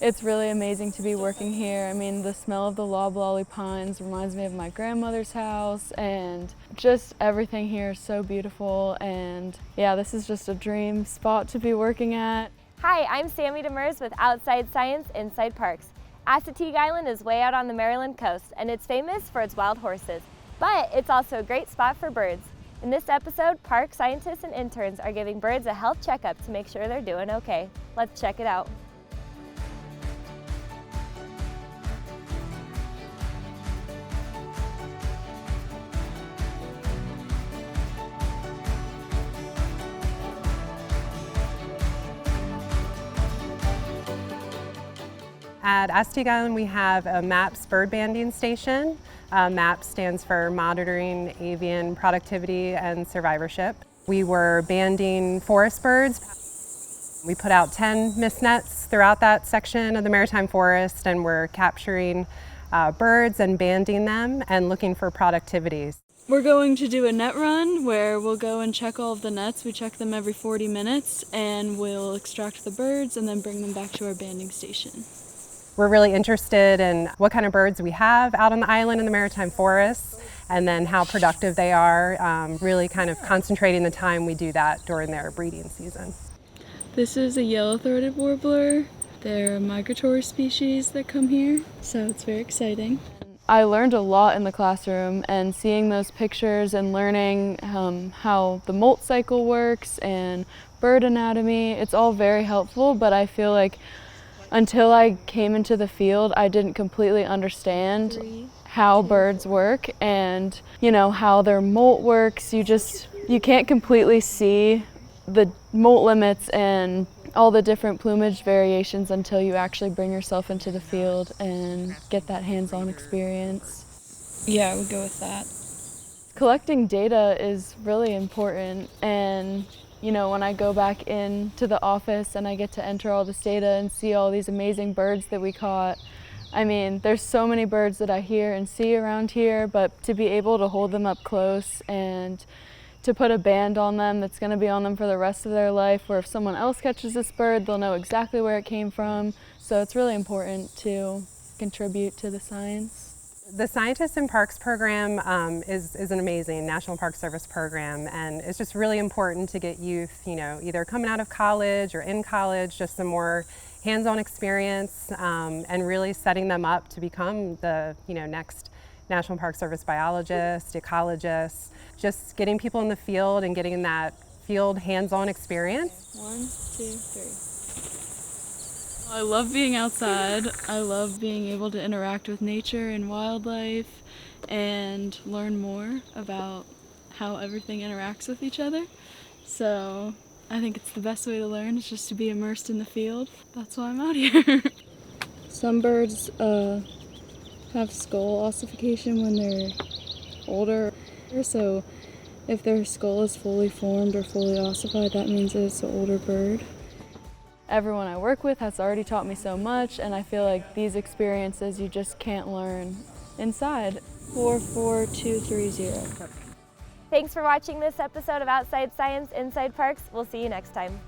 It's really amazing to be working here. I mean, the smell of the loblolly pines reminds me of my grandmother's house, and just everything here is so beautiful. And yeah, this is just a dream spot to be working at. Hi, I'm Sammy Demers with Outside Science, Inside Parks. Assateague Island is way out on the Maryland coast, and it's famous for its wild horses. But it's also a great spot for birds. In this episode, park scientists and interns are giving birds a health checkup to make sure they're doing okay. Let's check it out. At Assateague Island, we have a MAPS bird banding station. MAPS stands for Monitoring Avian Productivity and Survivorship. We were banding forest birds. We put out 10 mist nets throughout that section of the maritime forest, and we're capturing birds and banding them and looking for productivities. We're going to do a net run where we'll go and check all of the nets. We check them every 40 minutes, and we'll extract the birds and then bring them back to our banding station. We're really interested in what kind of birds we have out on the island in the maritime forests, and then how productive they are, really kind of concentrating the time we do that during their breeding season. This is a yellow-throated warbler. They're a migratory species that come here, so it's very exciting. I learned a lot in the classroom, and seeing those pictures and learning how the molt cycle works and bird anatomy, it's all very helpful, but I feel like until I came into the field, I didn't completely understand how birds work and, how their molt works. You can't completely see the molt limits and all the different plumage variations until you actually bring yourself into the field and get that hands-on experience. Yeah, I would go with that. Collecting data is really important, and when I go back into the office and I get to enter all this data and see all these amazing birds that we caught, I mean, there's so many birds that I hear and see around here, but to be able to hold them up close and to put a band on them that's going to be on them for the rest of their life, where if someone else catches this bird, they'll know exactly where it came from. So it's really important to contribute to the science. The Scientists in Parks program is an amazing National Park Service program, and it's just really important to get youth, either coming out of college or in college, just some more hands-on experience, and really setting them up to become the next National Park Service biologists, ecologists, just getting people in the field and getting that field hands-on experience. 1, 2, 3. I love being outside. I love being able to interact with nature and wildlife and learn more about how everything interacts with each other. So I think it's the best way to learn, is just to be immersed in the field. That's why I'm out here. Some birds have skull ossification when they're older. So if their skull is fully formed or fully ossified, that means that it's an older bird. Everyone I work with has already taught me so much, and I feel like these experiences you just can't learn inside. 44230. Thanks for watching this episode of Outside Science, Inside Parks. We'll see you next time.